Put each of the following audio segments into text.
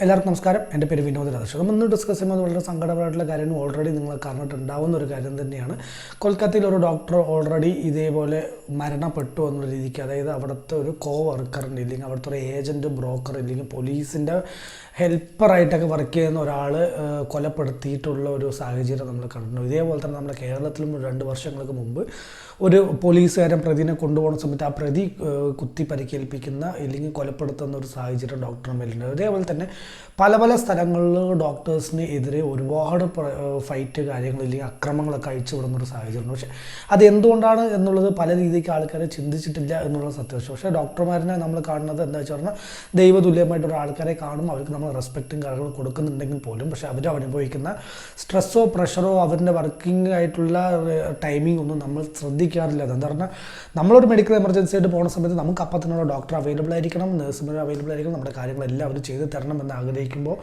എല്ലാവർക്കും നമസ്കാരം. എൻ്റെ പേര് വിനോദ് രാജേഷ്. നമ്മൾ ഇന്ന് ഡിസ്കസ് ചെയ്യുന്നത് വളരെ സങ്കടപരമായിട്ടുള്ള കാര്യം ഓൾറെഡി നിങ്ങൾ പറഞ്ഞിട്ടുണ്ടാവുന്ന ഒരു കാര്യം തന്നെയാണ്. കൊൽക്കത്തയിൽ ഒരു ഡോക്ടർ ഓൾറെഡി ഇതേപോലെ മരണപ്പെട്ടു എന്നുള്ള രീതിക്ക്, അതായത് അവിടുത്തെ ഒരു വർക്കറിൻ്റെ ഇല്ലെങ്കിൽ അവിടുത്തെ ഒരു ഏജൻറ്റ് ബ്രോക്കർ ഇല്ലെങ്കിൽ പോലീസിൻ്റെ ഹെൽപ്പറായിട്ടൊക്കെ വർക്ക് ചെയ്യുന്ന ഒരാൾ കൊലപ്പെടുത്തിയിട്ടുള്ള ഒരു സാഹചര്യം നമ്മൾ കണ്ടിട്ടുണ്ട്. ഇതേപോലെ തന്നെ നമ്മുടെ കേരളത്തിലും 2 വർഷങ്ങൾക്ക് മുമ്പ് ഒരു പോലീസുകാരൻ പ്രതിനെ കൊണ്ടുപോകുന്ന സമയത്ത് ആ പ്രതി കുത്തി പരിക്കേൽപ്പിക്കുന്ന ഇല്ലെങ്കിൽ കൊലപ്പെടുത്തുന്ന ഒരു സാഹചര്യം ഡോക്ടർ മേലുണ്ട്. അതേപോലെ തന്നെ പല സ്ഥലങ്ങളിൽ ഡോക്ടേഴ്സിന് എതിരെ ഒരുപാട് ഫൈറ്റ് കാര്യങ്ങൾ ഇല്ലെങ്കിൽ അക്രമങ്ങളൊക്കെ അഴിച്ചു വിടുന്നൊരു സാഹചര്യമുണ്ട്. പക്ഷേ അത് എന്തുകൊണ്ടാണ് എന്നുള്ളത് പല രീതിക്ക് ആൾക്കാരെ ചിന്തിച്ചിട്ടില്ല എന്നുള്ള സത്യവശം. പക്ഷേ ഡോക്ടർമാരിനെ നമ്മൾ കാണുന്നത് എന്താ വെച്ച് പറഞ്ഞാൽ ദൈവതുല്യമായിട്ടൊരു ആൾക്കാരെ കാണും, അവർക്ക് നമ്മൾ റെസ്പെക്റ്റും കാര്യങ്ങളും കൊടുക്കുന്നുണ്ടെങ്കിൽ പോലും പക്ഷേ അവർ അനുഭവിക്കുന്ന സ്ട്രെസ്സോ പ്രഷറോ അവരുടെ വർക്കിംഗ് ആയിട്ടുള്ള ടൈമിംഗ് ഒന്നും നമ്മൾ ശ്രദ്ധിക്കാറില്ല. എന്താ പറഞ്ഞാൽ നമ്മളൊരു മെഡിക്കൽ എമർജൻസി ആയിട്ട് പോകുന്ന സമയത്ത് നമുക്ക് അപ്പം തന്നെ ഡോക്ടർ അവൈലബിൾ ആയിരിക്കണം, നേഴ്സുമാർ അവൈലബിൾ ആയിരിക്കണം, നമ്മുടെ കാര്യങ്ങളെല്ലാം അവർ ചെയ്ത് തരണം എന്ന് ആഗ്രഹിക്കുമ്പോൾ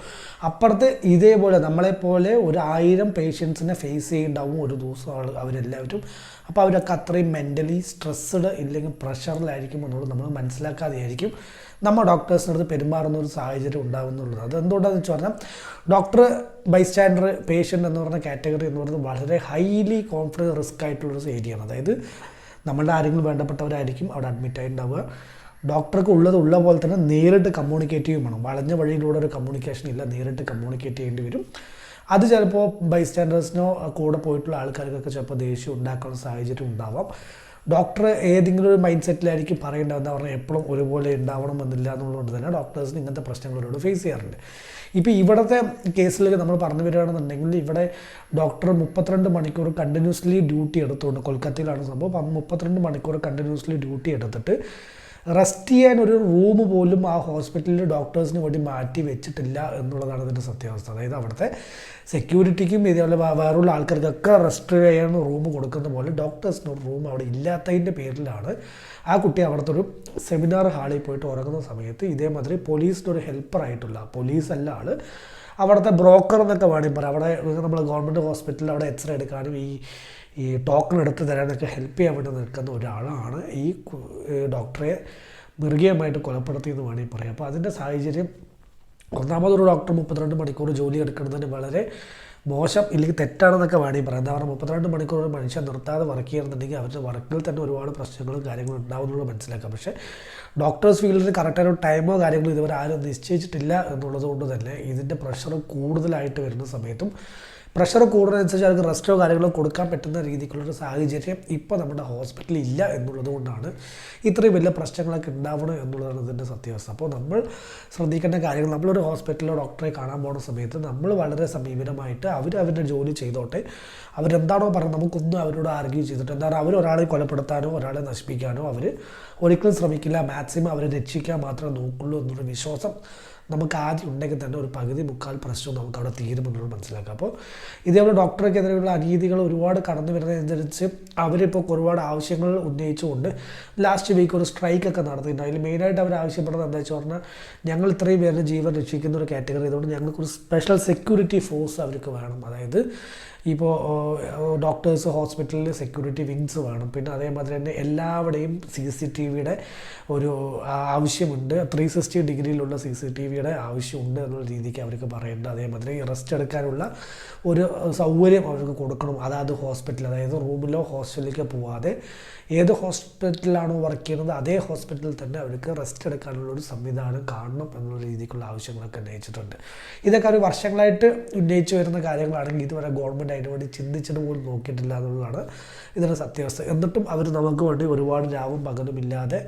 അപ്പുറത്ത് ഇതേപോലെ നമ്മളെപ്പോലെ 1000 പേഷ്യൻസിനെ ഫേസ് ചെയ്യുന്നുണ്ടാവും ഒരു ദിവസം അവരെല്ലാവരും. അപ്പോൾ അവരൊക്കെ അത്രയും മെൻ്റലി സ്ട്രെസ്ഡ് ഇല്ലെങ്കിൽ പ്രഷറിലായിരിക്കും എന്നുള്ളത് നമ്മൾ മനസ്സിലാക്കാതെയായിരിക്കും നമ്മൾ ഡോക്ടേഴ്സിൻ്റെ അടുത്ത് പെരുമാറുന്ന ഒരു സാഹചര്യം ഉണ്ടാകുന്നുള്ളത്. അതെന്തുകൊണ്ടാണെന്ന് വെച്ച് പറഞ്ഞാൽ ഡോക്ടർ, ബൈസ്റ്റാൻഡർ, പേഷ്യൻ്റ് എന്ന് പറഞ്ഞ കാറ്റഗറി എന്ന് പറയുന്നത് വളരെ ഹൈലി കോൺഫിഡൻസ് റിസ്ക് ആയിട്ടുള്ളൊരു ഏരിയയാണ്. അതായത് നമ്മളുടെ ആരെങ്കിലും വേണ്ടപ്പെട്ടവരായിരിക്കും അവിടെ അഡ്മിറ്റായി ഉണ്ടാവുക. ഡോക്ടർക്ക് ഉള്ള പോലെ തന്നെ നേരിട്ട് കമ്മ്യൂണിക്കേറ്റ് ചെയ്യും വേണം. വളഞ്ഞ വഴിയിലൂടെ ഒരു കമ്മ്യൂണിക്കേഷൻ ഇല്ല, നേരിട്ട് കമ്മ്യൂണിക്കേറ്റ് ചെയ്യേണ്ടി വരും. അത് ചിലപ്പോൾ ബൈസ്റ്റാൻഡേഴ്സിനോ കൂടെ പോയിട്ടുള്ള ആൾക്കാർക്കൊക്കെ ചിലപ്പോൾ ദേഷ്യം ഉണ്ടാക്കുന്ന സാഹചര്യം ഉണ്ടാവാം. ഡോക്ടർ ഏതെങ്കിലും ഒരു മൈൻഡ് സെറ്റിലായിരിക്കും പറയേണ്ടത്. എന്താ പറഞ്ഞാൽ എപ്പോഴും ഒരുപോലെ ഉണ്ടാവണമെന്നില്ല എന്നുള്ളതുകൊണ്ട് തന്നെ ഡോക്ടേഴ്സിന് ഇങ്ങനത്തെ പ്രശ്നങ്ങളോട് ഫേസ് ചെയ്യാറുണ്ട്. ഇപ്പോൾ ഇവിടുത്തെ കേസിലേക്ക് നമ്മൾ പറഞ്ഞു വരികയാണെന്നുണ്ടെങ്കിൽ ഇവിടെ ഡോക്ടർ 32 മണിക്കൂർ കണ്ടിന്യൂസ്ലി ഡ്യൂട്ടി എടുത്തുകൊണ്ട്, കൊൽക്കത്തയിലാണ് സംഭവം, 32 മണിക്കൂർ കണ്ടിന്യൂസ്ലി ഡ്യൂട്ടി എടുത്തിട്ട് റെസ്റ്റ് ചെയ്യാൻ ഒരു റൂം പോലും ആ ഹോസ്പിറ്റലിൽ ഡോക്ടേഴ്സിന് വേണ്ടി മാറ്റി വെച്ചിട്ടില്ല എന്നുള്ളതാണ് ഇതിൻ്റെ സത്യാവസ്ഥ. അതായത് അവിടുത്തെ സെക്യൂരിറ്റിക്കും ഇതേപോലെ വേറുള്ള ആൾക്കാർക്കൊക്കെ റെസ്റ്റ് ചെയ്യാൻ റൂം കൊടുക്കുന്ന പോലെ ഡോക്ടേഴ്സിന് ഒരു റൂം അവിടെ ഇല്ലാത്തതിൻ്റെ പേരിലാണ് ആ കുട്ടി അവിടുത്തെ ഒരു സെമിനാർ ഹാളിൽ പോയിട്ട് ഉറങ്ങുന്ന സമയത്ത് ഇതേമാതിരി പോലീസിൻ്റെ ഒരു ഹെൽപ്പറായിട്ടുള്ള, പോലീസല്ല ആൾ, അവിടുത്തെ ബ്രോക്കർ എന്നൊക്കെ വേണമെങ്കിൽ പറയാം. അവിടെ നമ്മൾ ഗവൺമെൻറ് ഹോസ്പിറ്റലിൽ അവിടെ എക്സ്റേ എടുക്കാനും ഈ ടോക്കൺ എടുത്ത് തരാനൊക്കെ ഹെൽപ്പ് ചെയ്യാൻ വേണ്ടി നിൽക്കുന്ന ഒരാളാണ് ഈ ഡോക്ടറെ മൃഗീയമായിട്ട് കൊലപ്പെടുത്തിയെന്ന് വേണമെങ്കിൽ പറയാം. അപ്പോൾ അതിൻ്റെ സാഹചര്യം, ഒന്നാമതൊരു ഡോക്ടർ 32 മണിക്കൂർ ജോലി എടുക്കുന്നതിന് വളരെ മോശം ഇല്ലെങ്കിൽ തെറ്റാണെന്നൊക്കെ വേണമെങ്കിൽ പറയാം. എന്താ പറയുക, 32 മണിക്കൂർ ഒരു മനുഷ്യൻ നിർത്താതെ വർക്ക് ചെയ്യുന്നുണ്ടെങ്കിൽ അവരുടെ വർക്കിൽ തന്നെ ഒരുപാട് പ്രശ്നങ്ങളും കാര്യങ്ങളും ഉണ്ടാവുന്നുള്ളത് മനസ്സിലാക്കാം. പക്ഷേ ഡോക്ടേഴ്സ് ഫീൽഡിൽ കറക്റ്റായിട്ട് ടൈമോ കാര്യങ്ങളോ ഇതുവരെ ആരും നിശ്ചയിച്ചിട്ടില്ല എന്നുള്ളത് കൊണ്ട് തന്നെ ഇതിൻ്റെ പ്രഷർ കൂടുതലായിട്ട് വരുന്ന സമയത്തും പ്രഷർ കൂടുന്നതനുസരിച്ച് അവർക്ക് റെസ്റ്റോ കാര്യങ്ങളോ കൊടുക്കാൻ പറ്റുന്ന രീതിക്കുള്ളൊരു സാഹചര്യം ഇപ്പോൾ നമ്മുടെ ഹോസ്പിറ്റലിൽ ഇല്ല എന്നുള്ളത് കൊണ്ടാണ് ഇത്രയും വലിയ പ്രശ്നങ്ങളൊക്കെ ഉണ്ടാവണം എന്നുള്ളതാണ് ഇതിൻ്റെ സത്യാവസ്ഥ. അപ്പോൾ നമ്മൾ ശ്രദ്ധിക്കേണ്ട കാര്യങ്ങൾ, നമ്മളൊരു ഹോസ്പിറ്റലിലോ ഡോക്ടറെ കാണാൻ പോകുന്ന സമയത്ത് നമ്മൾ വളരെ സമീപനമായിട്ട് അവരുടെ ജോലി ചെയ്തോട്ടെ, അവരെന്താണോ പറയുന്നത് നമുക്കൊന്നും അവരോട് ആർഗ്യൂ ചെയ്തിട്ട്, എന്താ പറയുക, അവരൊരാളെ കൊലപ്പെടുത്താനോ ഒരാളെ നശിപ്പിക്കാനോ അവർ ഒരിക്കലും ശ്രമിക്കില്ല. മാക്സിമം അവരെ രക്ഷിക്കാൻ മാത്രമേ നോക്കുള്ളൂ എന്നൊരു വിശ്വാസം നമുക്ക് ആദ്യം ഉണ്ടെങ്കിൽ തന്നെ ഒരു പകുതി മുക്കാൽ പ്രശ്നം നമുക്ക് അവിടെ തീരുമെന്നുള്ളത് മനസ്സിലാക്കാം. അപ്പോൾ ഇതേപോലെ ഡോക്ടർക്കെതിരെയുള്ള അനീതികൾ ഒരുപാട് കടന്നു വരുന്നതനുസരിച്ച് അവരിപ്പോൾ ഒരുപാട് ആവശ്യങ്ങൾ ഉന്നയിച്ചുകൊണ്ട് ലാസ്റ്റ് വീക്ക് ഒരു സ്ട്രൈക്കൊക്കെ നടത്തിയിട്ടുണ്ട്. അതിൽ മെയിനായിട്ട് അവർ ആവശ്യപ്പെടുന്നത് എന്താ വെച്ച് പറഞ്ഞാൽ, ഞങ്ങൾ ഇത്രയും പേരുടെ ജീവൻ രക്ഷിക്കുന്ന ഒരു കാറ്റഗറി ആയതുകൊണ്ട് ഞങ്ങൾക്കൊരു സ്പെഷ്യൽ സെക്യൂരിറ്റി ഫോഴ്സ് അവർക്ക് വേണം. അതായത് ഇപ്പോൾ ഡോക്ടേഴ്സ് ഹോസ്പിറ്റലിൽ സെക്യൂരിറ്റി വിങ്സ് വേണം. പിന്നെ അതേമാതിരി തന്നെ എല്ലാവിടെയും CCTVയുടെ ഒരു ആവശ്യമുണ്ട്, 360 ഡിഗ്രിയിലുള്ള CCTVയുടെ ആവശ്യമുണ്ട് എന്നുള്ള രീതിക്ക് അവർക്ക് പറയേണ്ടത്. അതേമാതിരി റെസ്റ്റ് എടുക്കാനുള്ള ഒരു സൗകര്യം അവർക്ക് കൊടുക്കണം. അതായത് ഹോസ്പിറ്റൽ, അതായത് റൂമിലോ ഹോസ്റ്റലിലേക്ക് പോവാതെ ഏത് ഹോസ്പിറ്റലിലാണോ വർക്ക് ചെയ്യുന്നത് അതേ ഹോസ്പിറ്റലിൽ തന്നെ അവർക്ക് റെസ്റ്റ് എടുക്കാനുള്ളൊരു സംവിധാനം കാണണം എന്നുള്ള രീതിക്കുള്ള ആവശ്യങ്ങളൊക്കെ ഉന്നയിച്ചിട്ടുണ്ട്. ഇതൊക്കെ ഒരു വർഷങ്ങളായിട്ട് ഉന്നയിച്ചു വരുന്ന കാര്യങ്ങളാണെങ്കിൽ ഇതുവരെ ഗവൺമെൻറ് അതിന് വേണ്ടി ചിന്തിച്ചിട്ട് പോലും നോക്കിയിട്ടില്ല എന്നുള്ളതാണ് ഇതിൻ്റെ സത്യാവസ്ഥ. എന്നിട്ടും അവർ നമുക്ക് വേണ്ടി ഒരുപാട് രാവും പകലും ഇല്ലാതെ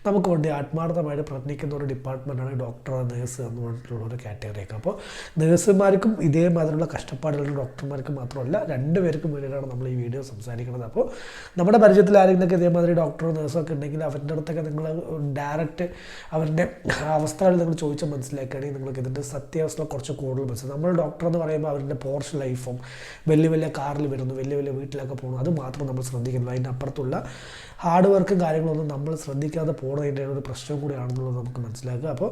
നമുക്ക് വേണ്ടി ആത്മാർത്ഥമായിട്ട് പ്രയത്നിക്കുന്ന ഒരു ഡിപ്പാർട്ട്മെൻറ്റാണ് ഡോക്ടർ, നേഴ്സ് എന്ന് പറഞ്ഞിട്ടുള്ള ഒരു കാറ്റഗറിയൊക്കെ. അപ്പോൾ നേഴ്സുമാർക്കും ഇതേമാതിരിയുള്ള കഷ്ടപ്പാടുള്ള ഡോക്ടർമാർക്കും മാത്രമല്ല 2 പേർക്കും വേണ്ടിയിട്ടാണ് നമ്മൾ ഈ വീഡിയോ സംസാരിക്കുന്നത്. അപ്പോൾ നമ്മുടെ പരിചയത്തിൽ ആരെങ്കിലുമൊക്കെ ഇതേമാതിരി ഡോക്ടറോ നേഴ്സൊക്കെ ഉണ്ടെങ്കിൽ അവരുടെ അടുത്തൊക്കെ നിങ്ങൾ ഡയറക്റ്റ് അവരുടെ അവസ്ഥകൾ നിങ്ങൾ ചോദിച്ചാൽ മനസ്സിലാക്കുകയാണെങ്കിൽ നിങ്ങൾക്ക് ഇതിൻ്റെ സത്യാവസ്ഥ കുറച്ച് കൂടുതൽ മനസ്സിലാക്കും. നമ്മൾ ഡോക്ടർ എന്ന് പറയുമ്പോൾ അവരുടെ പോർഷ് ലൈഫും വലിയ കാറിൽ വരുന്നു, വലിയ വീട്ടിലൊക്കെ പോകുന്നു, അത് മാത്രം നമ്മൾ ശ്രദ്ധിക്കുന്നു. അതിൻ്റെ അപ്പുറത്തുള്ള ഹാർഡ് വർക്കും കാര്യങ്ങളൊന്നും നമ്മൾ ശ്രദ്ധിക്കാതെ പോകുന്നതിൻ്റെ ഒരു പ്രശ്നം കൂടിയാണെന്നുള്ളത് നമുക്ക് മനസ്സിലാക്കുക. അപ്പോൾ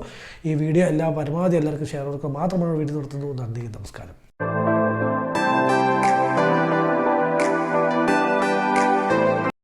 ഈ വീഡിയോ പരമാവധി എല്ലാവർക്കും ഷെയർ കൊടുക്കുക മാത്രമാണ് വീഡിയോ നിർത്തുന്നു. നന്ദി, നമസ്കാരം.